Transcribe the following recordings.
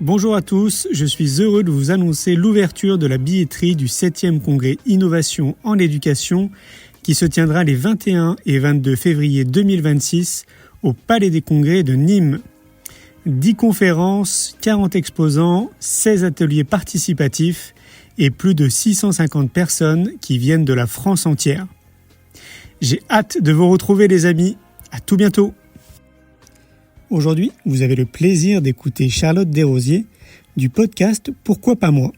Bonjour à tous, je suis heureux de vous annoncer l'ouverture de la billetterie du 7e congrès Innovation en éducation qui se tiendra les 21 et 22 février 2026 au Palais des Congrès de Nîmes. 10 conférences, 40 exposants, 16 ateliers participatifs et plus de 650 personnes qui viennent de la France entière. J'ai hâte de vous retrouver les amis, à tout bientôt. Aujourd'hui, vous avez le plaisir d'écouter Charlotte Desrosiers du podcast Pourquoi pas moi.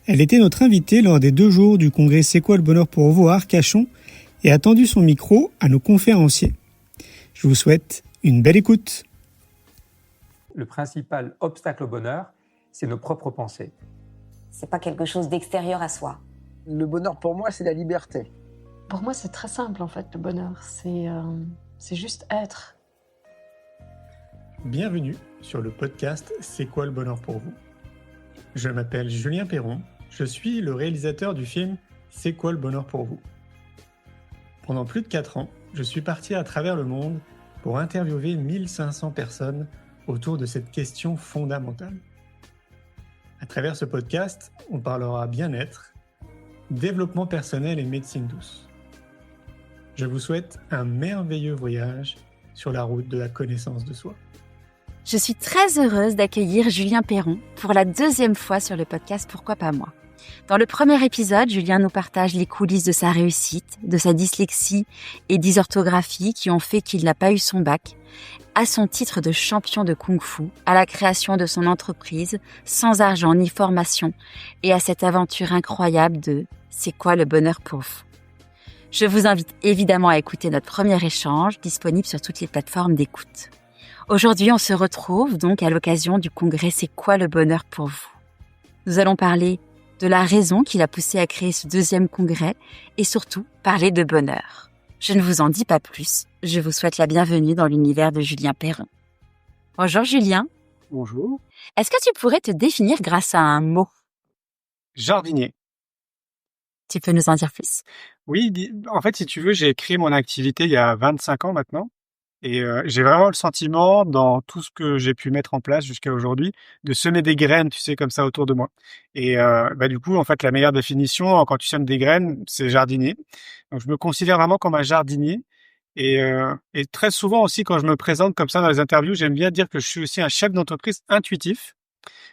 Elle était notre invitée lors des 2 jours du congrès C'est quoi le bonheur pour vous à Arcachon et a tendu son micro à nos conférenciers. Je vous souhaite une belle écoute. Le principal obstacle au bonheur, c'est nos propres pensées. C'est pas quelque chose d'extérieur à soi. Le bonheur pour moi, c'est la liberté. Pour moi, c'est très simple en fait, le bonheur. C'est juste être. Bienvenue sur le podcast C'est quoi le bonheur pour vous. Je m'appelle Julien Perron, je suis le réalisateur du film C'est quoi le bonheur pour vous. Pendant plus de 4 ans, je suis parti à travers le monde pour interviewer 1500 personnes autour de cette question fondamentale. À travers ce podcast, on parlera bien-être, développement personnel et médecine douce. Je vous souhaite un merveilleux voyage sur la route de la connaissance de soi. Je suis très heureuse d'accueillir Julien Perron pour la 2e fois sur le podcast Pourquoi pas moi. Dans le premier épisode, Julien nous partage les coulisses de sa réussite, de sa dyslexie et dysorthographie qui ont fait qu'il n'a pas eu son bac, à son titre de champion de kung-fu, à la création de son entreprise, sans argent ni formation, et à cette aventure incroyable de « C'est quoi le bonheur pour vous ?» Je vous invite évidemment à écouter notre premier échange, disponible sur toutes les plateformes d'écoute. Aujourd'hui, on se retrouve donc à l'occasion du congrès C'est quoi le bonheur pour vous ? Nous allons parler de la raison qui l'a poussé à créer ce 2e congrès et surtout parler de bonheur. Je ne vous en dis pas plus, je vous souhaite la bienvenue dans l'univers de Julien Perron. Bonjour Julien. Bonjour. Est-ce que tu pourrais te définir grâce à un mot ? Jardinier. Tu peux nous en dire plus ? Oui, en fait, si tu veux, j'ai créé mon activité il y a 25 ans maintenant. Et j'ai vraiment le sentiment, dans tout ce que j'ai pu mettre en place jusqu'à aujourd'hui, de semer des graines, tu sais, comme ça autour de moi. Et du coup, en fait, la meilleure définition, quand tu sèmes des graines, c'est jardinier. Donc, je me considère vraiment comme un jardinier. Et très souvent aussi, quand je me présente comme ça dans les interviews, j'aime bien dire que je suis aussi un chef d'entreprise intuitif.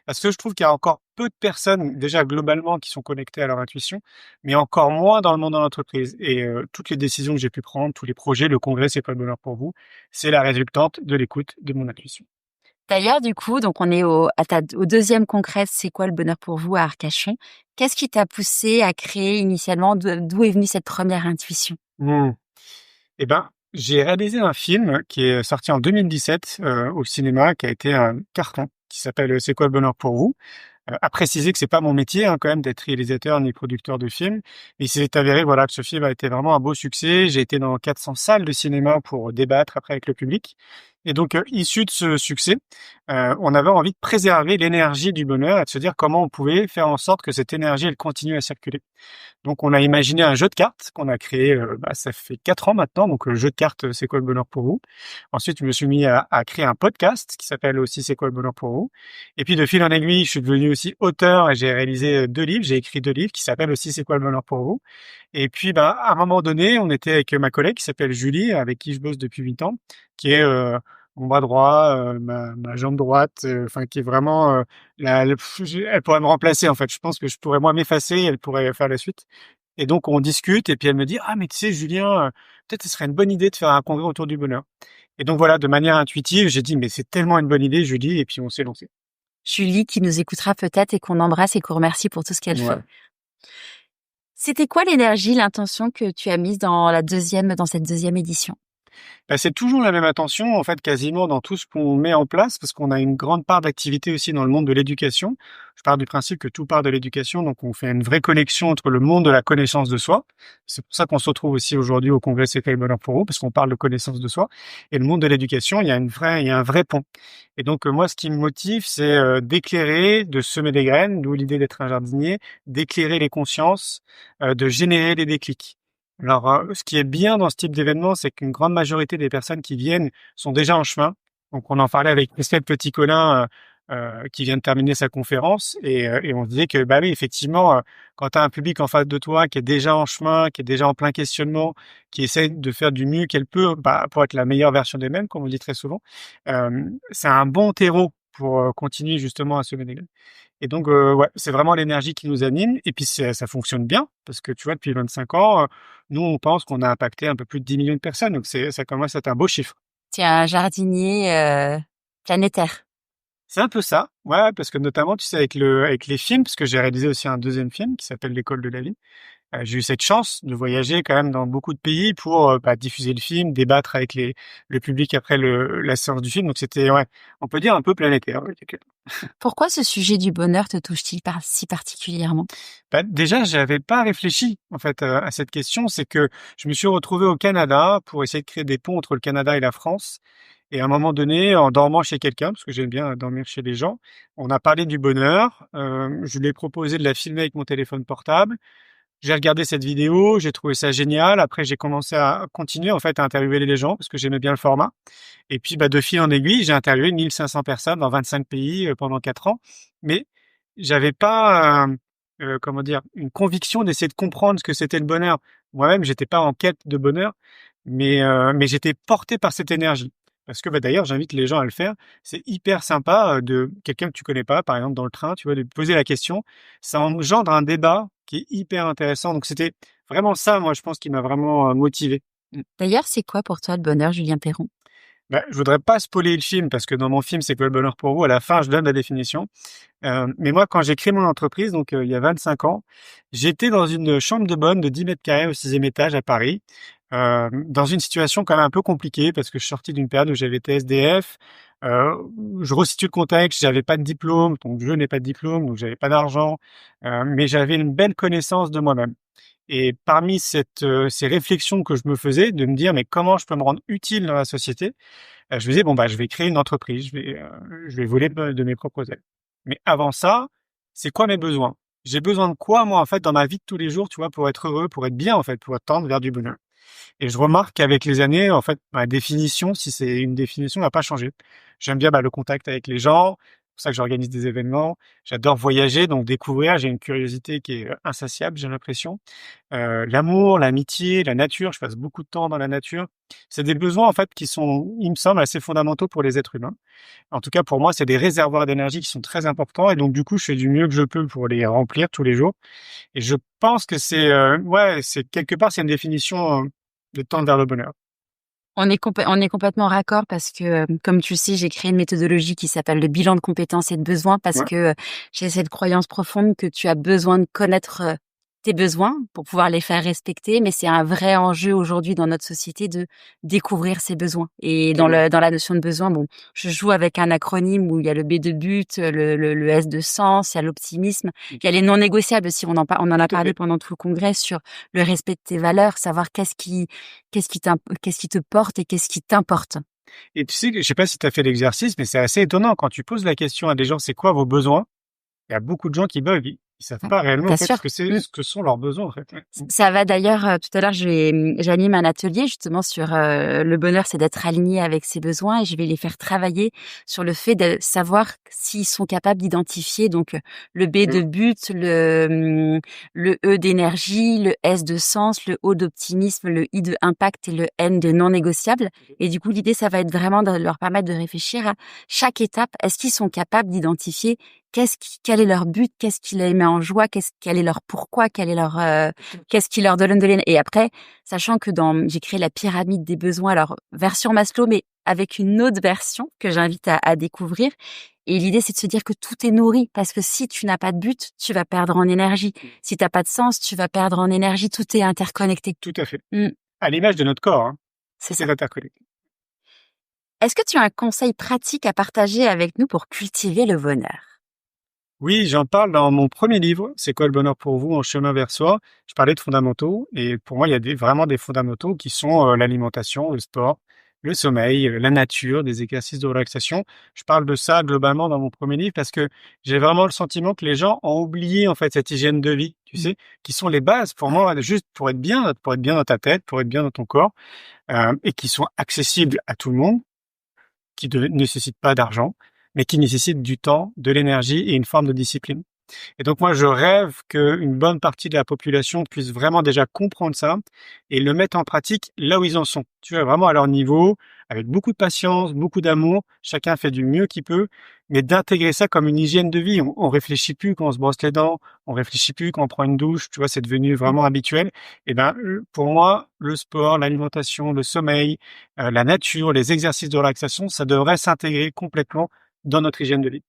Parce que je trouve qu'il y a encore peu de personnes, déjà globalement, qui sont connectées à leur intuition, mais encore moins dans le monde de l'entreprise. Et toutes les décisions que j'ai pu prendre, tous les projets, le congrès, c'est pas le bonheur pour vous, c'est la résultante de l'écoute de mon intuition. D'ailleurs, du coup, donc on est au 2e congrès C'est quoi le bonheur pour vous à Arcachon. Qu'est-ce qui t'a poussé à créer initialement, d'où est venue cette première intuition ? Eh ben, j'ai réalisé un film qui est sorti en 2017 au cinéma, qui a été un carton, qui s'appelle C'est quoi le bonheur pour vous ? À préciser que c'est pas mon métier quand même d'être réalisateur ni producteur de films, mais il s'est avéré que ce film a été vraiment un beau succès. J'ai été dans 400 salles de cinéma pour débattre après avec le public. Et donc, issu de ce succès, on avait envie de préserver l'énergie du bonheur et de se dire comment on pouvait faire en sorte que cette énergie, elle continue à circuler. Donc, on a imaginé un jeu de cartes qu'on a créé, ça fait 4 ans maintenant. Donc, le jeu de cartes, c'est quoi le bonheur pour vous ? Ensuite, je me suis mis à créer un podcast qui s'appelle aussi C'est quoi le bonheur pour vous ? Et puis, de fil en aiguille, je suis devenu aussi auteur et j'ai réalisé 2 livres. J'ai écrit 2 livres qui s'appellent aussi C'est quoi le bonheur pour vous ? Et puis, à un moment donné, on était avec ma collègue qui s'appelle Julie, avec qui je bosse depuis 8 ans, qui est mon bras droit, ma jambe droite, qui est vraiment elle pourrait me remplacer en fait. Je pense que je pourrais moi m'effacer, elle pourrait faire la suite. Et donc on discute et puis elle me dit mais tu sais Julien, peut-être ce serait une bonne idée de faire un congrès autour du bonheur. Et donc voilà, de manière intuitive, j'ai dit mais c'est tellement une bonne idée Julie, et puis on s'est lancé. Julie qui nous écoutera peut-être et qu'on embrasse et qu'on remercie pour tout ce qu'elle fait. C'était quoi l'énergie, l'intention que tu as mise dans cette 2e édition ? C'est toujours la même attention, en fait, quasiment dans tout ce qu'on met en place, parce qu'on a une grande part d'activité aussi dans le monde de l'éducation. Je pars du principe que tout part de l'éducation, donc on fait une vraie connexion entre le monde de la connaissance de soi. C'est pour ça qu'on se retrouve aussi aujourd'hui au congrès C'est quoi le bonheur pour vous, parce qu'on parle de connaissance de soi. Et le monde de l'éducation, il y a un vrai pont. Et donc, moi, ce qui me motive, c'est d'éclairer, de semer des graines, d'où l'idée d'être un jardinier, d'éclairer les consciences, de générer des déclics. Alors, ce qui est bien dans ce type d'événement, c'est qu'une grande majorité des personnes qui viennent sont déjà en chemin. Donc, on en parlait avec Christelle Petit-Colin qui vient de terminer sa conférence et on se disait que bah oui, effectivement, quand tu as un public en face de toi qui est déjà en chemin, qui est déjà en plein questionnement, qui essaie de faire du mieux qu'elle peut pour être la meilleure version d'elle-même, comme on dit très souvent, c'est un bon terreau pour continuer justement à semer des graines. Et donc, ouais, c'est vraiment l'énergie qui nous anime. Et puis, ça fonctionne bien parce que, tu vois, depuis 25 ans, nous, on pense qu'on a impacté un peu plus de 10 millions de personnes. Donc, ça commence à être un beau chiffre. Tu es un jardinier planétaire. C'est un peu ça, ouais, parce que notamment, tu sais, avec les films, parce que j'ai réalisé aussi un deuxième film qui s'appelle L'école de la vie. J'ai eu cette chance de voyager quand même dans beaucoup de pays pour diffuser le film, débattre avec le public après la séance du film. Donc, c'était, ouais, on peut dire un peu planétaire. Ouais. Pourquoi ce sujet du bonheur te touche-t-il si particulièrement? Déjà, j'avais pas réfléchi en fait à cette question. C'est que je me suis retrouvé au Canada pour essayer de créer des ponts entre le Canada et la France. Et à un moment donné, en dormant chez quelqu'un, parce que j'aime bien dormir chez les gens, on a parlé du bonheur. Je lui ai proposé de la filmer avec mon téléphone portable. J'ai regardé cette vidéo, j'ai trouvé ça génial. Après, j'ai commencé à continuer en fait à interviewer les gens parce que j'aimais bien le format. Et puis, de fil en aiguille, j'ai interviewé 1500 personnes dans 25 pays pendant 4 ans. Mais j'avais pas, comment dire, une conviction d'essayer de comprendre ce que c'était le bonheur. Moi-même, j'étais pas en quête de bonheur, mais j'étais porté par cette énergie. Parce que d'ailleurs, j'invite les gens à le faire. C'est hyper sympa de quelqu'un que tu connais pas, par exemple dans le train, tu vois, de poser la question. Ça engendre un débat qui est hyper intéressant. Donc c'était vraiment ça, moi, je pense, qui m'a vraiment motivé. D'ailleurs, c'est quoi pour toi le bonheur, Julien Perron? Je voudrais pas spoiler le film parce que dans mon film, c'est quoi le bonheur pour vous? À la fin, je donne la définition. Mais moi, quand j'ai créé mon entreprise, donc il y a 25 ans, j'étais dans une chambre de bonne de 10 mètres carrés au 6e étage à Paris, dans une situation quand même un peu compliquée parce que je suis sorti d'une période où j'avais été SDF. Je resitue le contexte, j'avais pas de diplôme, donc je n'ai pas de diplôme, donc j'avais pas d'argent, mais j'avais une belle connaissance de moi-même. Et parmi ces réflexions que je me faisais, de me dire mais comment je peux me rendre utile dans la société, je me disais je vais créer une entreprise, je vais voler de mes propres ailes. Mais avant ça, c'est quoi mes besoins? J'ai besoin de quoi moi en fait dans ma vie de tous les jours, tu vois, pour être heureux, pour être bien en fait, pour tendre vers du bonheur. Et je remarque qu'avec les années, en fait, ma définition, si c'est une définition, n'a pas changé. J'aime bien le contact avec les gens. C'est pour ça que j'organise des événements. J'adore voyager, donc découvrir. J'ai une curiosité qui est insatiable, j'ai l'impression. L'amour, l'amitié, la nature. Je passe beaucoup de temps dans la nature. C'est des besoins, en fait, qui sont, il me semble, assez fondamentaux pour les êtres humains. En tout cas, pour moi, c'est des réservoirs d'énergie qui sont très importants. Et donc, du coup, je fais du mieux que je peux pour les remplir tous les jours. Et je pense que c'est quelque part, c'est une définition de tendre vers le bonheur. On est complètement raccord parce que, comme tu le sais, j'ai créé une méthodologie qui s'appelle le bilan de compétences et de besoins parce que j'ai cette croyance profonde que tu as besoin de connaître tes besoins pour pouvoir les faire respecter, mais c'est un vrai enjeu aujourd'hui dans notre société de découvrir ses besoins. Et dans la notion de besoin, je joue avec un acronyme où il y a le B de but, le S de sens, il y a l'optimisme, il y a les non négociables aussi. On en a parlé pendant tout le congrès sur le respect de tes valeurs, savoir qu'est-ce qui te porte et qu'est-ce qui t'importe. Et tu sais, je sais pas si tu as fait l'exercice, mais c'est assez étonnant quand tu poses la question à des gens, c'est quoi vos besoins? Il y a beaucoup de gens qui bug. Ils savent pas réellement en fait, ce que sont leurs besoins en fait. Ça va d'ailleurs, tout à l'heure j'anime un atelier justement sur le bonheur, c'est d'être aligné avec ses besoins et je vais les faire travailler sur le fait de savoir s'ils sont capables d'identifier donc le B de but, le E d'énergie, le S de sens, le O d'optimisme, le I de impact et le N de non négociable. Et du coup l'idée ça va être vraiment de leur permettre de réfléchir à chaque étape. Est-ce qu'ils sont capables d'identifier quel est leur but, qu'est-ce qui les met en joie, quel est leur pourquoi, qu'est-ce qui leur donne de l'énergie. Et après, sachant que j'ai créé la pyramide des besoins, alors version Maslow, mais avec une autre version que j'invite à découvrir. Et l'idée, c'est de se dire que tout est nourri, parce que si tu n'as pas de but, tu vas perdre en énergie. Si t'as pas de sens, tu vas perdre en énergie. Tout est interconnecté. Tout à fait. À l'image de notre corps, c'est interconnecté. Est-ce que tu as un conseil pratique à partager avec nous pour cultiver le bonheur? Oui, j'en parle dans mon premier livre, C'est quoi le bonheur pour vous en chemin vers soi. Je parlais de fondamentaux et pour moi, il y a vraiment des fondamentaux qui sont l'alimentation, le sport, le sommeil, la nature, des exercices de relaxation. Je parle de ça globalement dans mon premier livre parce que j'ai vraiment le sentiment que les gens ont oublié en fait cette hygiène de vie, tu sais, qui sont les bases pour moi, juste pour être bien dans ta tête, pour être bien dans ton corps et qui sont accessibles à tout le monde, qui ne nécessitent pas d'argent. mais qui nécessitent du temps, de l'énergie et une forme de discipline. Et donc moi, je rêve qu'une bonne partie de la population puisse vraiment déjà comprendre ça et le mettre en pratique là où ils en sont. Tu vois, vraiment à leur niveau, avec beaucoup de patience, beaucoup d'amour. Chacun fait du mieux qu'il peut, mais d'intégrer ça comme une hygiène de vie. On réfléchit plus quand on se brosse les dents, on réfléchit plus quand on prend une douche. Tu vois, c'est devenu vraiment habituel. Et ben, pour moi, le sport, l'alimentation, le sommeil, la nature, les exercices de relaxation, ça devrait s'intégrer complètement dans notre hygiène de vie.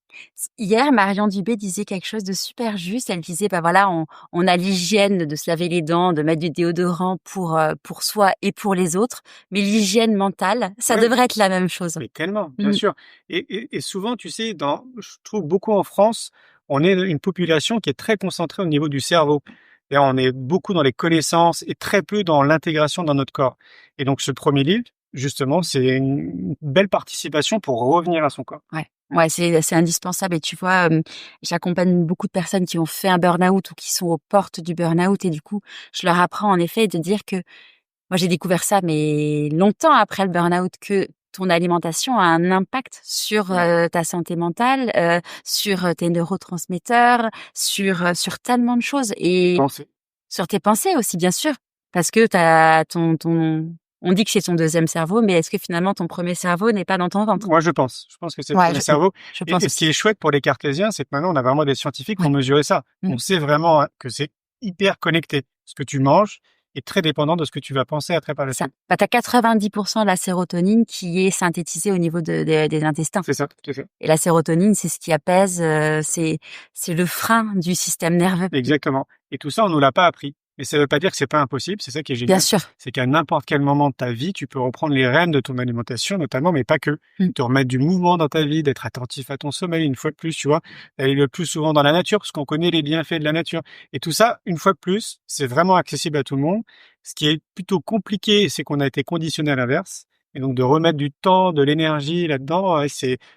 Hier, Marion Dubé disait quelque chose de super juste. Elle disait, bah voilà, on a l'hygiène de se laver les dents, de mettre du déodorant pour soi et pour les autres, mais l'hygiène mentale, ça Ouais. devrait être la même chose. Mais tellement, bien Mhm. sûr. Et souvent, tu sais, je trouve beaucoup en France, on est une population qui est très concentrée au niveau du cerveau. Et on est beaucoup dans les connaissances et très peu dans l'intégration dans notre corps. Et donc, ce premier livre, justement, c'est une belle participation pour revenir à son corps. Ouais, c'est indispensable. Et tu vois, j'accompagne beaucoup de personnes qui ont fait un burn-out ou qui sont aux portes du burn-out. Et du coup, je leur apprends en effet de dire que moi, j'ai découvert ça, mais longtemps après le burn-out, que ton alimentation a un impact sur ta santé mentale, sur tes neurotransmetteurs, sur tellement de choses et Pensez. sur tes pensées aussi, bien sûr, parce que t'as on dit que c'est ton deuxième cerveau, mais est-ce que finalement ton premier cerveau n'est pas dans ton ventre? Moi, je pense. Je pense que c'est Ouais, le cerveau. je Et pense ce qui est chouette pour les cartésiens, c'est que maintenant, on a vraiment des scientifiques qui ont Ouais. mesuré ça. Mm. On sait vraiment que c'est hyper connecté. Ce que tu manges est très dépendant de ce que tu vas penser après par la Ça. suite. Bah, t'as 90% de la sérotonine qui est synthétisée au niveau des intestins. C'est ça, c'est ça. Et la sérotonine, c'est ce qui apaise, c'est le frein du système nerveux. Exactement. Et tout ça, on nous l'a pas appris. Mais ça veut pas dire que c'est pas impossible. C'est ça qui est génial. Bien sûr. C'est qu'à n'importe quel moment de ta vie, tu peux reprendre les rênes de ton alimentation, notamment, mais pas que. Mm. Te remettre du mouvement dans ta vie, d'être attentif à ton sommeil, une fois de plus, tu vois. D'aller le plus souvent dans la nature, parce qu'on connaît les bienfaits de la nature. Et tout ça, une fois de plus, c'est vraiment accessible à tout le monde. Ce qui est plutôt compliqué, c'est qu'on a été conditionné à l'inverse. Et donc, de remettre du temps, de l'énergie là-dedans,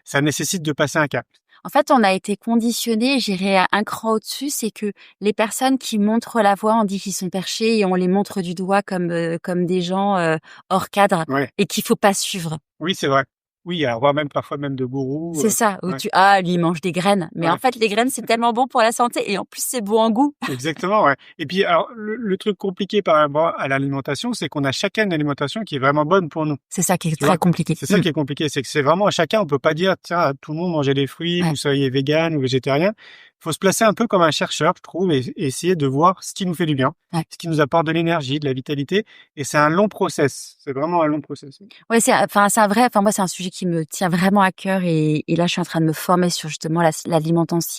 ça nécessite de passer un cap. En fait, on a été conditionnés, j'irai un cran au-dessus, c'est que les personnes qui montrent la voie, on dit qu'ils sont perchés et on les montre du doigt comme des gens hors cadre Ouais. et qu'il faut pas suivre. Oui, c'est vrai. Oui, à voir même parfois même de gourous. C'est ça, où ouais. lui, il mange des graines. Mais Ouais. en fait, les graines, c'est tellement bon pour la santé et en plus, c'est bon en goût. Exactement, ouais. Et puis, alors, le truc compliqué par rapport à l'alimentation, c'est qu'on a chacun une alimentation qui est vraiment bonne pour nous. C'est ça qui est Tu très vois, compliqué. C'est ça qui est compliqué, c'est que c'est vraiment à chacun, on peut pas dire, tiens, à tout le monde mangez des fruits, Ouais. vous soyez vegan ou végétarien. Il faut se placer un peu comme un chercheur, je trouve, et essayer de voir ce qui nous fait du bien, Ouais. ce qui nous apporte de l'énergie, de la vitalité. Et c'est un long process. C'est vraiment un long process. Ouais, moi, c'est un sujet qui me tient vraiment à cœur et là, je suis en train de me former sur justement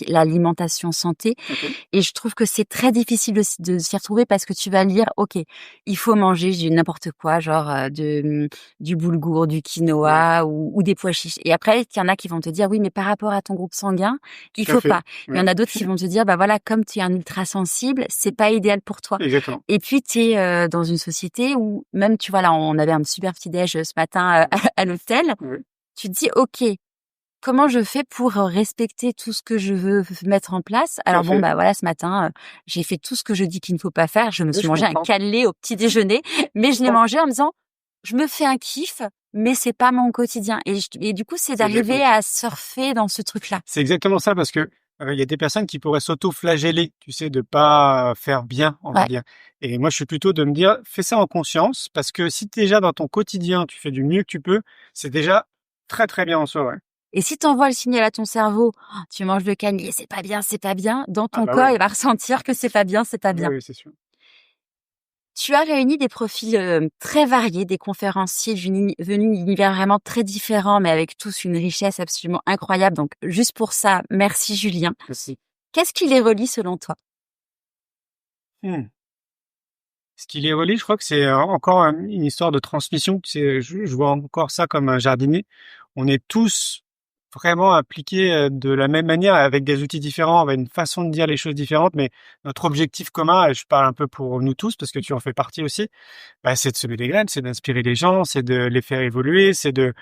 l'alimentation santé. Okay. Et je trouve que c'est très difficile de s'y retrouver parce que tu vas lire, ok, il faut manger n'importe quoi, genre du boulgour, du quinoa ou des pois chiches. Et après, il y en a qui vont te dire, oui, mais par rapport à ton groupe sanguin, il Tout à faut fait. pas. Il y en Ouais. a d'autres qui vont te dire, bah voilà, comme tu es un ultra sensible, c'est pas idéal pour toi. Exactement. Et puis, tu es dans une société où même, tu vois, là, on avait un super petit-déj ce matin à l'hôtel. Oui. Tu te dis, OK, comment je fais pour respecter tout ce que je veux mettre en place? Alors bon, fait. bah voilà, ce matin, j'ai fait tout ce que je dis qu'il ne faut pas faire. Je me suis je mangé un comprends. cannelé au petit déjeuner, mais je l'ai mangé en me disant, je me fais un kiff, mais c'est pas mon quotidien. Et du coup, c'est d'arriver exactement à surfer dans ce truc-là. C'est exactement ça, parce que il y a des personnes qui pourraient s'auto-flageller, tu sais, de pas faire bien, on va Ouais. dire. Et moi, je suis plutôt de me dire, fais ça en conscience, parce que si déjà dans ton quotidien, tu fais du mieux que tu peux, c'est déjà très très bien en soi, ouais. Et si tu envoies le signal à ton cerveau, oh, tu manges le cannelé, c'est pas bien, dans ton bah corps, ouais. il va ressentir que c'est pas bien. Oui, c'est sûr. Tu as réuni des profils très variés, des conférenciers venus d'univers vraiment très différents, mais avec tous une richesse absolument incroyable. Donc, juste pour ça, merci Julien. Merci. Qu'est-ce qui les relie selon toi? Ce qui les relie, je crois que c'est encore une histoire de transmission. Tu sais, je vois encore ça comme un jardinier. On est tous vraiment impliqués de la même manière, avec des outils différents, avec une façon de dire les choses différentes, mais notre objectif commun, et je parle un peu pour nous tous, parce que tu en fais partie aussi, bah, c'est de semer des graines, c'est d'inspirer les gens, c'est de les faire évoluer, c'est de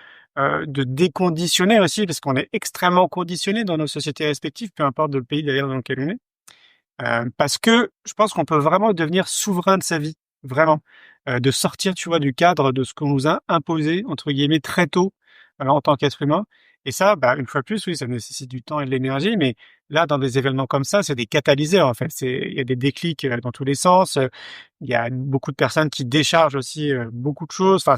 déconditionner aussi, parce qu'on est extrêmement conditionné dans nos sociétés respectives, peu importe le pays d'ailleurs dans lequel on est. Parce que je pense qu'on peut vraiment devenir souverain de sa vie, vraiment. De sortir, tu vois, du cadre de ce qu'on nous a imposé, entre guillemets, très tôt, voilà, en tant qu'être humain. Et ça, une fois de plus, oui, ça nécessite du temps et de l'énergie, mais là, dans des événements comme ça, c'est des catalyseurs, en fait. Il y a des déclics dans tous les sens. Il y a beaucoup de personnes qui déchargent aussi beaucoup de choses. Enfin,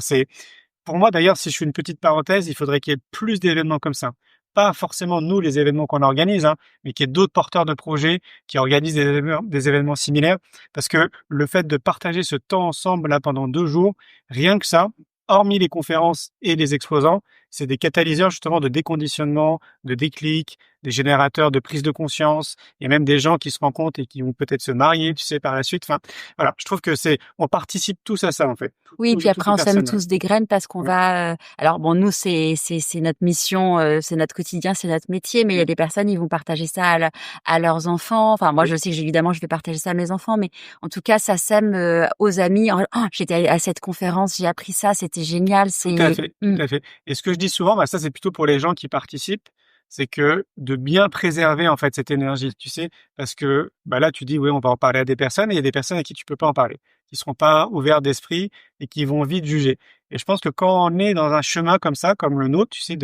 pour moi, d'ailleurs, si je fais une petite parenthèse, il faudrait qu'il y ait plus d'événements comme ça. Pas forcément nous, les événements qu'on organise, hein, mais qu'il y ait d'autres porteurs de projets qui organisent des événements similaires. Parce que le fait de partager ce temps ensemble là pendant 2 jours, rien que ça, hormis les conférences et les exposants, c'est des catalyseurs justement de déconditionnement, de déclic, des générateurs de prise de conscience. Il y a même des gens qui se rendent compte et qui vont peut-être se marier, tu sais, par la suite. Enfin, voilà, je trouve que on participe tous à ça en fait. Oui, puis après on sème personnes, tous des graines parce qu'on Ouais. va. Alors bon, nous c'est notre mission, c'est notre quotidien, c'est notre métier. Mais il y a des personnes, ils vont partager ça à leurs enfants. Enfin, moi Oui. je sais que évidemment je vais partager ça à mes enfants, mais en tout cas ça sème aux amis. Oh, j'étais à cette conférence, j'ai appris ça, c'était génial. Tout à fait, tout à fait. Et ce que je dis souvent, ça c'est plutôt pour les gens qui participent, c'est que de bien préserver en fait cette énergie, tu sais, parce que là tu dis oui, on va en parler à des personnes et il y a des personnes à qui tu peux pas en parler, qui seront pas ouverts d'esprit et qui vont vite juger. Et je pense que quand on est dans un chemin comme ça, comme le nôtre, tu sais,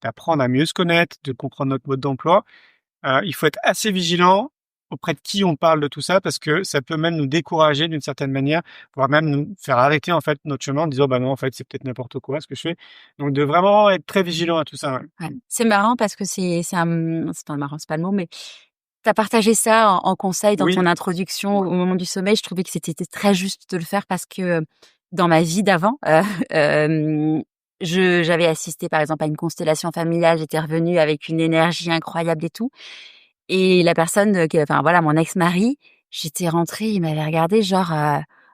d'apprendre à mieux se connaître, de comprendre notre mode d'emploi, il faut être assez vigilant auprès de qui on parle de tout ça parce que ça peut même nous décourager d'une certaine manière, voire même nous faire arrêter en fait notre chemin en disant non en fait c'est peut-être n'importe quoi ce que je fais. Donc de vraiment être très vigilant à tout ça. Ouais. Ouais. C'est marrant parce que c'est pas marrant, c'est pas le mot, mais t'as partagé ça en conseil dans Oui. ton introduction au moment du sommeil. Je trouvais que c'était très juste de le faire parce que dans ma vie d'avant, j'avais assisté par exemple à une constellation familiale. J'étais revenue avec une énergie incroyable et tout. Et la personne, mon ex-mari, j'étais rentrée, il m'avait regardé genre,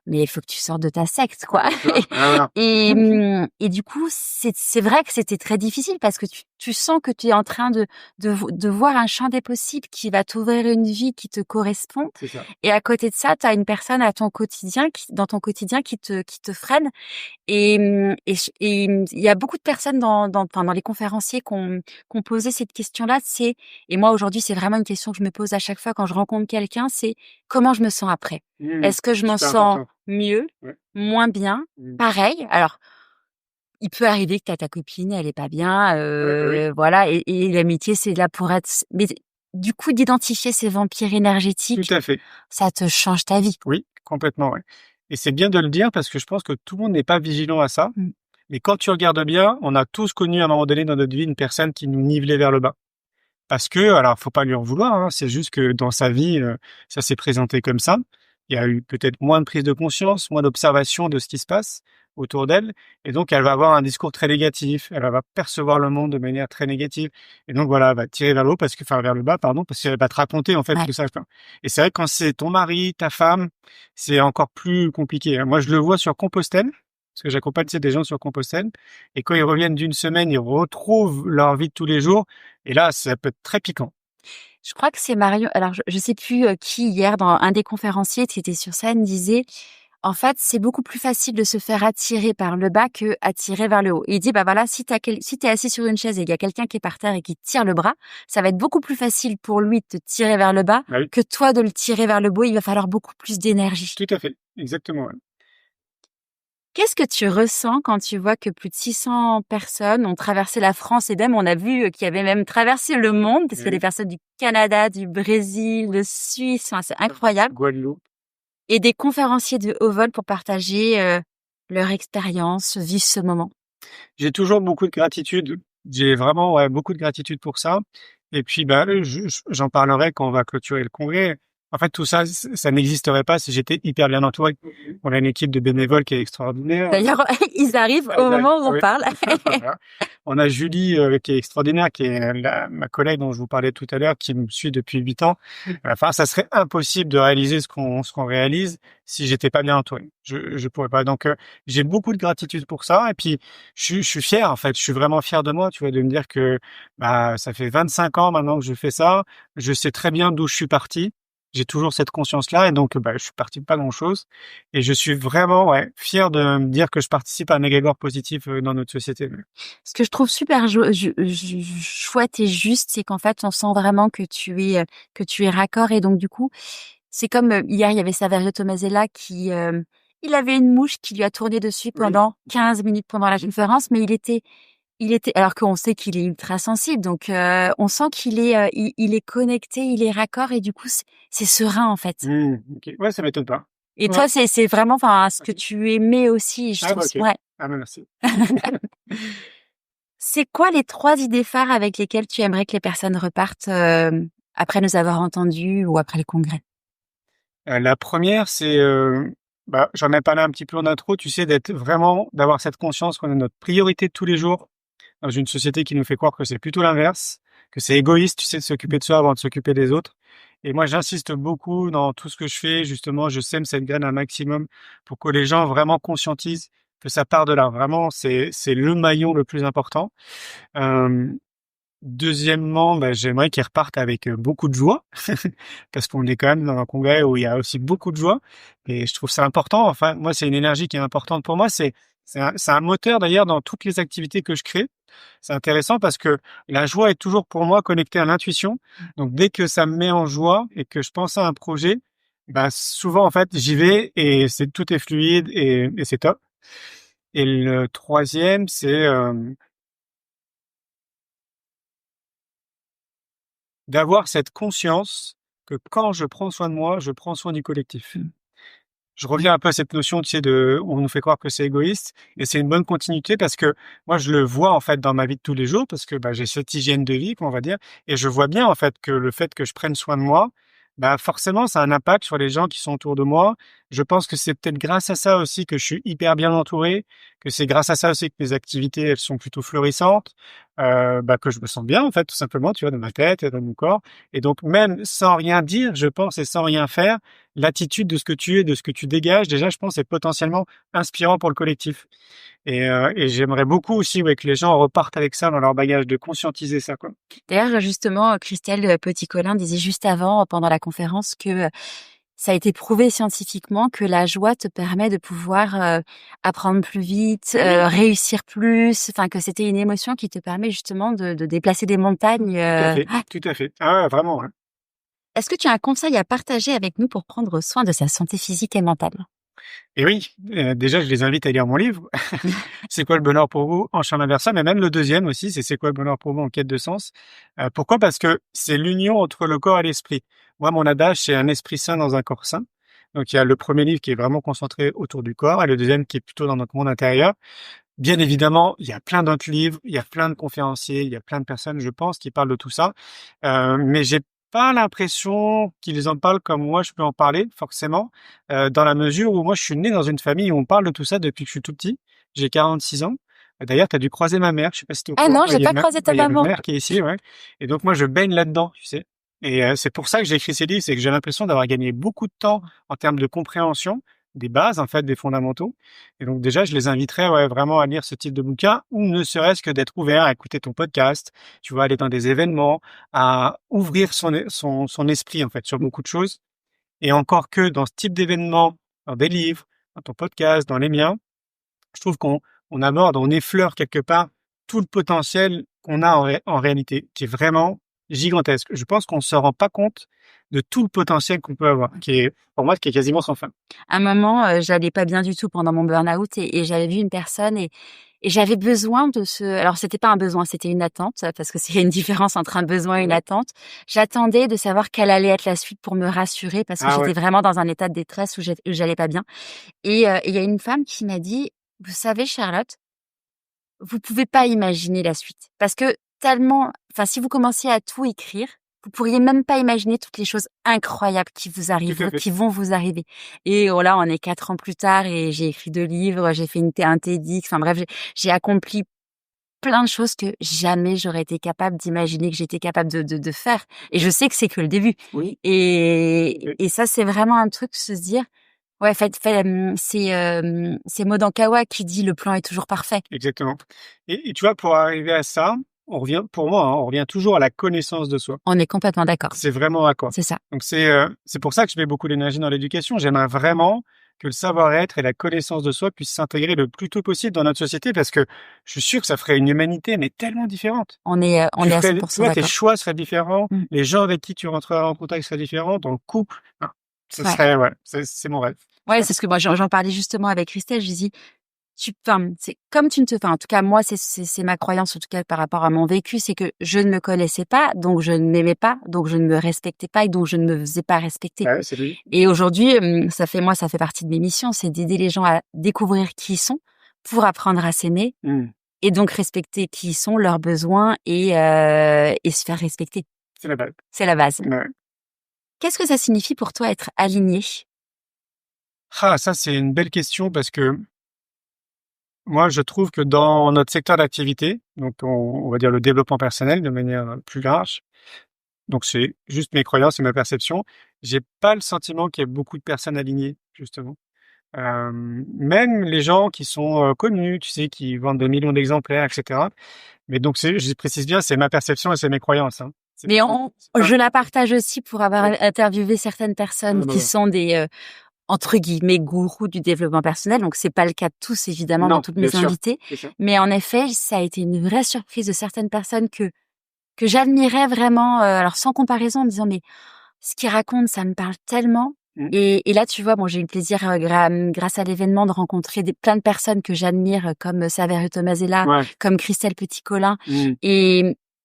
mais il faut que tu sortes de ta secte, quoi. Voilà. Et du coup, c'est vrai que c'était très difficile parce que tu sens que tu es en train de voir un champ des possibles qui va t'ouvrir une vie qui te correspond. C'est ça. Et à côté de ça, tu as une personne dans ton quotidien qui te freine. Et il y a beaucoup de personnes dans les conférenciers qui ont posé cette question-là. Et moi aujourd'hui, c'est vraiment une question que je me pose à chaque fois quand je rencontre quelqu'un. C'est comment je me sens après. Est-ce que je m'en Super sens important. mieux, Ouais. moins bien, pareil? Alors, il peut arriver que ta copine, elle est pas bien, oui. voilà. Et l'amitié, c'est là pour être. Mais du coup, d'identifier ces vampires énergétiques, Tout à fait. ça te change ta vie. Oui, complètement, ouais. Et c'est bien de le dire parce que je pense que tout le monde n'est pas vigilant à ça. Mais quand tu regardes bien, on a tous connu à un moment donné dans notre vie une personne qui nous nivelait vers le bas. Parce que, alors, faut pas lui en vouloir, hein, c'est juste que dans sa vie, ça s'est présenté comme ça. Il y a eu peut-être moins de prise de conscience, moins d'observation de ce qui se passe autour d'elle. Et donc, elle va avoir un discours très négatif. Elle va percevoir le monde de manière très négative. Et donc, voilà, elle va tirer vers le haut vers le bas, pardon, parce qu'elle va te raconter, en fait, Ouais. tout ça. Et c'est vrai que quand c'est ton mari, ta femme, c'est encore plus compliqué, hein. Moi, je le vois sur Compostelle. Parce que j'accompagne des gens sur Compostelle. Et quand ils reviennent d'une semaine, ils retrouvent leur vie de tous les jours. Et là, ça peut être très piquant. Je crois que c'est Marion. Alors, je sais plus qui hier dans un des conférenciers qui était sur scène disait, en fait, c'est beaucoup plus facile de se faire attirer par le bas que attirer vers le haut. Et il dit, voilà, si t'es assis sur une chaise et il y a quelqu'un qui est par terre et qui tire le bras, ça va être beaucoup plus facile pour lui de te tirer vers le bas Oui. que toi de le tirer vers le haut. Il va falloir beaucoup plus d'énergie. Tout à fait. Exactement. Ouais. Qu'est-ce que tu ressens quand tu vois que plus de 600 personnes ont traversé la France et même on a vu qu'il y avait même traversé le monde parce que Oui. des personnes du Canada, du Brésil, de Suisse, enfin, c'est incroyable. Guadeloupe. Et des conférenciers de haut vol pour partager leur expérience, vivre ce moment. J'ai toujours beaucoup de gratitude. J'ai vraiment beaucoup de gratitude pour ça. Et puis, j'en parlerai quand on va clôturer le congrès. En fait, tout ça, ça n'existerait pas si j'étais hyper bien entouré. On a une équipe de bénévoles qui est extraordinaire. D'ailleurs, ils arrivent au moment où on Oui. parle. Voilà. On a Julie qui est extraordinaire, qui est ma collègue dont je vous parlais tout à l'heure, qui me suit depuis 8 ans. Enfin, ça serait impossible de réaliser ce qu'on réalise si j'étais pas bien entouré. Je pourrais pas. Donc, j'ai beaucoup de gratitude pour ça. Et puis, je suis fier, en fait. Je suis vraiment fier de moi, tu vois, de me dire que ça fait 25 ans maintenant que je fais ça. Je sais très bien d'où je suis parti. J'ai toujours cette conscience-là et donc je suis parti de pas grand-chose et je suis vraiment fier de me dire que je participe à un égrégore positif dans notre société. Ce que je trouve super chouette et juste, c'est qu'en fait, on sent vraiment que tu es raccord et donc du coup, c'est comme hier, il y avait Saverio Tomasella qui il avait une mouche qui lui a tourné dessus pendant 15 minutes pendant la conférence, mais alors qu'on sait qu'il est ultra sensible, donc on sent qu'il est, il est connecté, il est raccord et du coup c'est serein en fait. Ok. Ouais, ça m'étonne pas. Et Ouais. toi c'est vraiment enfin ce que tu aimais aussi, je trouve. Ok. Ouais. Ah, bah, merci. C'est quoi les 3 idées phares avec lesquelles tu aimerais que les personnes repartent après nous avoir entendus ou après le congrès? La première, c'est, j'en ai parlé un petit peu en intro, tu sais, d'avoir cette conscience qu'on est notre priorité de tous les jours dans une société qui nous fait croire que c'est plutôt l'inverse, que c'est égoïste, tu sais, de s'occuper de soi avant de s'occuper des autres. Et moi, j'insiste beaucoup dans tout ce que je fais. Justement, je sème cette graine un maximum pour que les gens vraiment conscientisent que ça part de là. Vraiment, c'est le maillon le plus important. Euh, Deuxièmement, j'aimerais qu'ils repartent avec beaucoup de joie, parce qu'on est quand même dans un congrès où il y a aussi beaucoup de joie, et je trouve ça important. Enfin, moi, c'est une énergie qui est importante pour moi. C'est un moteur d'ailleurs dans toutes les activités que je crée. C'est intéressant parce que la joie est toujours pour moi connectée à l'intuition. Donc, dès que ça me met en joie et que je pense à un projet, souvent en fait, j'y vais et tout est fluide et c'est top. Et le troisième, c'est d'avoir cette conscience que quand je prends soin de moi, je prends soin du collectif. Je reviens un peu à cette notion, tu sais, où on nous fait croire que c'est égoïste, et c'est une bonne continuité parce que moi, je le vois en fait dans ma vie de tous les jours parce que j'ai cette hygiène de vie, on va dire, et je vois bien en fait que le fait que je prenne soin de moi, forcément, ça a un impact sur les gens qui sont autour de moi. Je pense que c'est peut-être grâce à ça aussi que je suis hyper bien entouré, que c'est grâce à ça aussi que mes activités, elles sont plutôt florissantes, que je me sens bien, en fait, tout simplement, tu vois, dans ma tête et dans mon corps. Et donc, même sans rien dire, je pense, et sans rien faire, l'attitude de ce que tu es, de ce que tu dégages, déjà, je pense, est potentiellement inspirant pour le collectif. Et j'aimerais beaucoup aussi que les gens repartent avec ça dans leur bagage, de conscientiser ça, quoi. D'ailleurs, justement, Christelle Petit-Colin disait juste avant, pendant la conférence, que ça a été prouvé scientifiquement que la joie te permet de pouvoir apprendre plus vite, réussir plus, enfin que c'était une émotion qui te permet justement de déplacer des montagnes. Tout à fait. Ah ouais, vraiment. Ouais. Est-ce que tu as un conseil à partager avec nous pour prendre soin de sa santé physique et mentale? Et oui, déjà, je les invite à lire mon livre. C'est quoi le bonheur pour vous en chemin vers ça, mais même le deuxième aussi, c'est quoi le bonheur pour vous en quête de sens. Pourquoi? Parce que c'est l'union entre le corps et l'esprit. Moi, mon adage, c'est un esprit sain dans un corps sain. Donc, il y a le premier livre qui est vraiment concentré autour du corps et le deuxième qui est plutôt dans notre monde intérieur. Bien évidemment, il y a plein d'autres livres, il y a plein de conférenciers, il y a plein de personnes, je pense, qui parlent de tout ça. Mais j'ai pas l'impression qu'ils en parlent comme moi je peux en parler, forcément, dans la mesure où moi je suis né dans une famille où on parle de tout ça depuis que je suis tout petit. J'ai 46 ans. D'ailleurs, tu as dû croiser ma mère, je sais pas si tu es au Ah courant. non, j'ai pas croisé ta Il y a maman. ma mère qui est ici, ouais. Et donc moi je baigne là-dedans, tu sais. Et c'est pour ça que j'ai écrit ces livres, c'est que j'ai l'impression d'avoir gagné beaucoup de temps en termes de compréhension des bases, en fait, des fondamentaux. Et donc déjà, je les inviterais vraiment à lire ce type de bouquin, ou ne serait-ce que d'être ouvert à écouter ton podcast, tu vois, aller dans des événements, à ouvrir son esprit, en fait, sur beaucoup de choses. Et encore que dans ce type d'événements, dans des livres, dans ton podcast, dans les miens, je trouve qu'on aborde, on effleure quelque part tout le potentiel qu'on a en réalité, qui est vraiment gigantesque. Je pense qu'on se rend pas compte de tout le potentiel qu'on peut avoir, qui est, pour moi, qui est quasiment sans fin. À un moment, j'allais pas bien du tout pendant mon burn-out et j'avais vu une personne et j'avais besoin de alors c'était pas un besoin, c'était une attente, parce que c'est une différence entre un besoin et une attente. J'attendais de savoir quelle allait être la suite pour me rassurer parce que j'étais vraiment dans un état de détresse où j'allais pas bien. Et il y a une femme qui m'a dit, vous savez, Charlotte, vous pouvez pas imaginer la suite parce que tellement, enfin, si vous commenciez à tout écrire, vous pourriez même pas imaginer toutes les choses incroyables qui vous arrivent, qui vont vous arriver. Et voilà, on est 4 ans plus tard et j'ai écrit 2 livres, j'ai fait un TEDx, enfin bref, j'ai accompli plein de choses que jamais j'aurais été capable d'imaginer que j'étais capable de faire. Et je sais que c'est que le début. Oui. Et ça, c'est vraiment un truc, se dire, ouais, c'est Maud Ankawa qui dit le plan est toujours parfait. Exactement. Et tu vois, pour arriver à ça, on revient toujours à la connaissance de soi. On est complètement d'accord. C'est vraiment d'accord. C'est ça. Donc c'est pour ça que je mets beaucoup d'énergie dans l'éducation. J'aimerais vraiment que le savoir-être et la connaissance de soi puissent s'intégrer le plus tôt possible dans notre société, parce que je suis sûr que ça ferait une humanité mais tellement différente. On est à 100% d'accord. Tes choix seraient différents, les gens avec qui tu rentreras en contact seraient différents, dans le couple. Ce serait, c'est mon rêve. Ouais, c'est ce que moi j'en parlais justement avec Christelle. Je dis, c'est comme tu ne te, en tout cas, moi, c'est ma croyance, en tout cas, par rapport à mon vécu, c'est que je ne me connaissais pas, donc je ne m'aimais pas, donc je ne me respectais pas et donc je ne me faisais pas respecter. Ouais, c'est lui. Et aujourd'hui, ça fait partie de mes missions, c'est d'aider les gens à découvrir qui ils sont pour apprendre à s'aimer et donc respecter qui ils sont, leurs besoins et se faire respecter. C'est la base. C'est la base. Ouais. Qu'est-ce que ça signifie pour toi être aligné? Ah, ça, c'est une belle question parce que moi, je trouve que dans notre secteur d'activité, donc on va dire le développement personnel de manière plus large, donc c'est juste mes croyances et ma perception, j'ai pas le sentiment qu'il y ait beaucoup de personnes alignées, justement. Même les gens qui sont connus, tu sais, qui vendent des millions d'exemplaires, etc. Mais donc, je précise bien, c'est ma perception et c'est mes croyances. Hein. Mais je la partage aussi pour avoir interviewé certaines personnes qui Ouais. sont des entre guillemets gourous du développement personnel. Donc c'est pas le cas de tous évidemment Non, dans toutes bien mes sûr, invités, c'est ça. mais en effet ça a été une vraie surprise de certaines personnes que j'admirais vraiment. Alors sans comparaison, en me disant mais ce qu'ils racontent ça me parle tellement. Et là tu vois, bon j'ai eu le plaisir grâce à l'événement de rencontrer plein de personnes que j'admire comme Saverio Tomasella, Ouais. comme Christelle Petit-Colin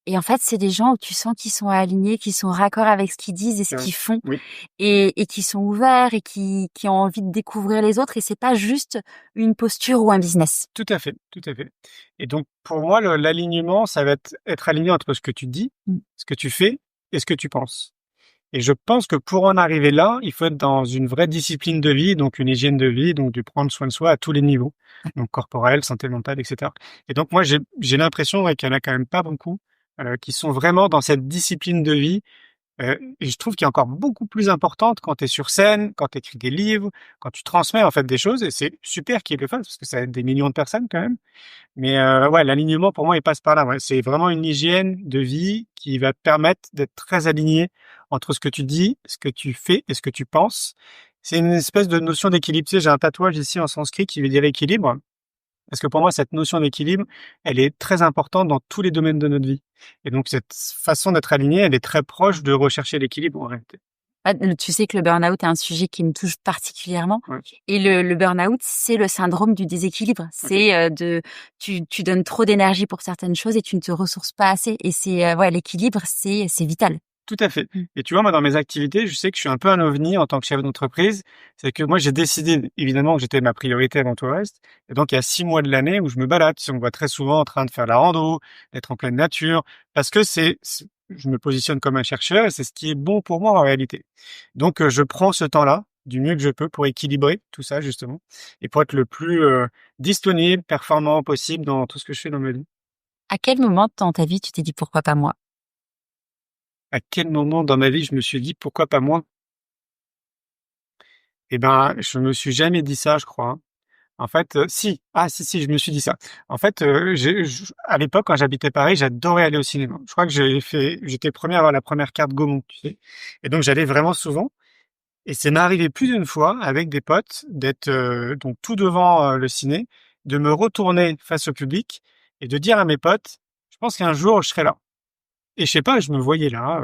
et en fait, c'est des gens où tu sens qu'ils sont alignés, qu'ils sont raccord avec ce qu'ils disent et ce qu'ils font, et qui sont ouverts et qui ont envie de découvrir les autres. Et c'est pas juste une posture ou un business. Tout à fait, tout à fait. Et donc, pour moi, l'alignement, ça va être aligné entre ce que tu dis, ce que tu fais et ce que tu penses. Et je pense que pour en arriver là, il faut être dans une vraie discipline de vie, donc une hygiène de vie, donc du prendre soin de soi à tous les niveaux, donc corporel, santé mentale, etc. Et donc moi, j'ai l'impression qu'il y en a quand même pas beaucoup qui sont vraiment dans cette discipline de vie. Et je trouve qu'il est encore beaucoup plus importante quand tu es sur scène, quand tu écris des livres, quand tu transmets en fait des choses. Et c'est super qu'ils le fassent parce que ça aide des millions de personnes quand même. Mais ouais, l'alignement pour moi il passe par là. Ouais. C'est vraiment une hygiène de vie qui va te permettre d'être très aligné entre ce que tu dis, ce que tu fais et ce que tu penses. C'est une espèce de notion d'équilibre. Tu sais, j'ai un tatouage ici en sanskrit qui veut dire équilibre. Parce que pour moi, cette notion d'équilibre, elle est très importante dans tous les domaines de notre vie. Et donc, cette façon d'être aligné, elle est très proche de rechercher l'équilibre en réalité. Tu sais que le burn-out est un sujet qui me touche particulièrement. Ouais. Et le burn-out, c'est le syndrome du déséquilibre. C'est tu donnes trop d'énergie pour certaines choses et tu ne te ressources pas assez. Et c'est l'équilibre, c'est vital. Tout à fait. Et tu vois, moi, dans mes activités, je sais que je suis un peu un ovni en tant que chef d'entreprise. C'est que moi, j'ai décidé, évidemment, que j'étais ma priorité avant tout le reste. Et donc, il y a 6 mois de l'année où je me balade. Tu sais, on me voit très souvent en train de faire la rando, d'être en pleine nature, parce que je me positionne comme un chercheur et c'est ce qui est bon pour moi en réalité. Donc, je prends ce temps-là du mieux que je peux pour équilibrer tout ça, justement, et pour être le plus disponible, performant possible dans tout ce que je fais dans ma vie. À quel moment dans ta vie tu t'es dit pourquoi pas moi? À quel moment dans ma vie je me suis dit pourquoi pas moi? Eh ben, je me suis jamais dit ça, je crois. En fait, si. Ah, si, je me suis dit ça. En fait, à l'époque, quand j'habitais Paris, j'adorais aller au cinéma. Je crois que j'étais le premier à avoir la première carte Gaumont, tu sais. Et donc, j'allais vraiment souvent. Et c'est m'est arrivé plus d'une fois avec des potes d'être donc tout devant le ciné, de me retourner face au public et de dire à mes potes, je pense qu'un jour je serai là. Et je sais pas, je me voyais là,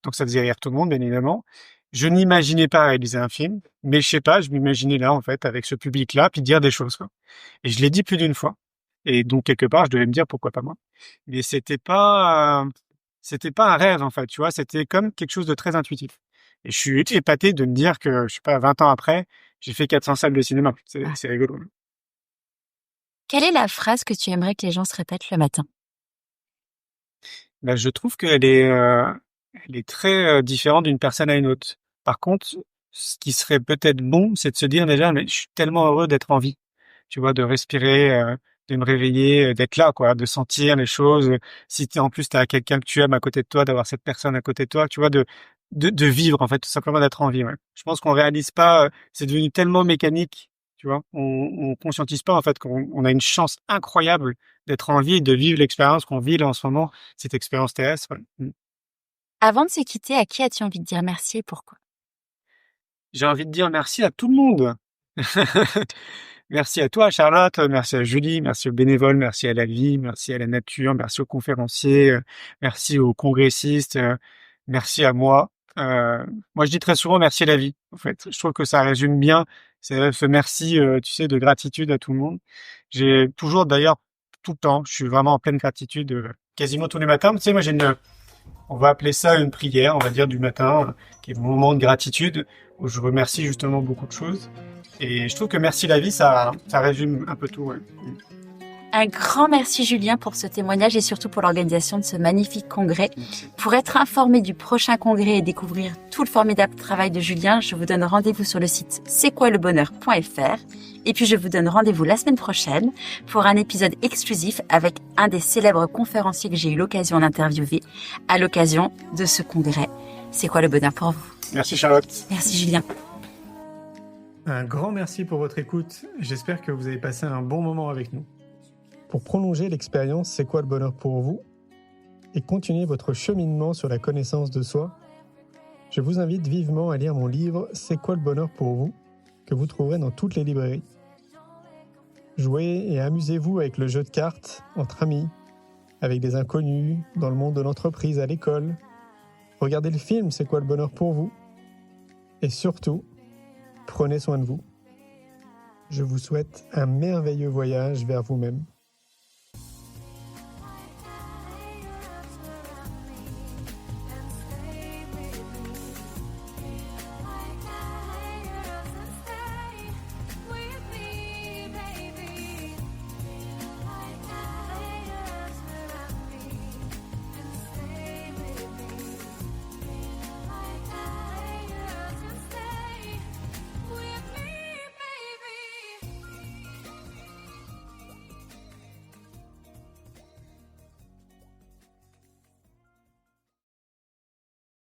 donc ça faisait rire tout le monde, bien évidemment. Je n'imaginais pas réaliser un film, mais je sais pas, je m'imaginais là, en fait, avec ce public-là, puis dire des choses, quoi. Et je l'ai dit plus d'une fois. Et donc, quelque part, je devais me dire pourquoi pas moi. Mais c'était pas un rêve, en fait, tu vois, c'était comme quelque chose de très intuitif. Et je suis épaté de me dire que, je sais pas, 20 ans après, j'ai fait 400 salles de cinéma. C'est rigolo. Quelle est la phrase que tu aimerais que les gens se répètent le matin? Ben, je trouve qu'elle elle est très différente d'une personne à une autre. Par contre, ce qui serait peut-être bon, c'est de se dire déjà, mais je suis tellement heureux d'être en vie. Tu vois, de respirer, de me réveiller, d'être là, quoi, de sentir les choses. Si en plus t'as quelqu'un que tu aimes à côté de toi, d'avoir cette personne à côté de toi, tu vois, de vivre, en fait, tout simplement d'être en vie, ouais. Je pense qu'on réalise pas, c'est devenu tellement mécanique, tu vois. On conscientise pas, en fait, qu'on a une chance incroyable d'être en vie et de vivre l'expérience qu'on vit là en ce moment, cette expérience terrestre. Ouais. Avant de se quitter, à qui as-tu envie de dire merci et pourquoi? J'ai envie de dire merci à tout le monde. Merci à toi, Charlotte, merci à Julie, merci aux bénévoles, merci à la vie, merci à la nature, merci aux conférenciers, merci aux congressistes, merci à moi. Moi, je dis très souvent merci à la vie, en fait. Je trouve que ça résume bien C'est ce merci, tu sais, de gratitude à tout le monde. J'ai toujours, d'ailleurs, tout le temps, je suis vraiment en pleine gratitude, quasiment tous les matins. Tu sais, moi, on va appeler ça une prière, on va dire, du matin, qui est mon moment de gratitude, où je remercie justement beaucoup de choses. Et je trouve que merci la vie, ça résume un peu tout, ouais. Un grand merci Julien pour ce témoignage et surtout pour l'organisation de ce magnifique congrès. Pour être informé du prochain congrès et découvrir tout le formidable travail de Julien, je vous donne rendez-vous sur le site c'estquoilebonheur.fr. Et puis je vous donne rendez-vous la semaine prochaine pour un épisode exclusif avec un des célèbres conférenciers que j'ai eu l'occasion d'interviewer à l'occasion de ce congrès. C'est quoi le bonheur pour vous? Merci Charlotte. Merci Julien. Un grand merci pour votre écoute. J'espère que vous avez passé un bon moment avec nous. Pour prolonger l'expérience C'est quoi le bonheur pour vous et continuer votre cheminement sur la connaissance de soi, je vous invite vivement à lire mon livre C'est quoi le bonheur pour vous, que vous trouverez dans toutes les librairies. Jouez et amusez-vous avec le jeu de cartes entre amis, avec des inconnus, dans le monde de l'entreprise, à l'école. Regardez le film C'est quoi le bonheur pour vous et surtout, prenez soin de vous. Je vous souhaite un merveilleux voyage vers vous-même.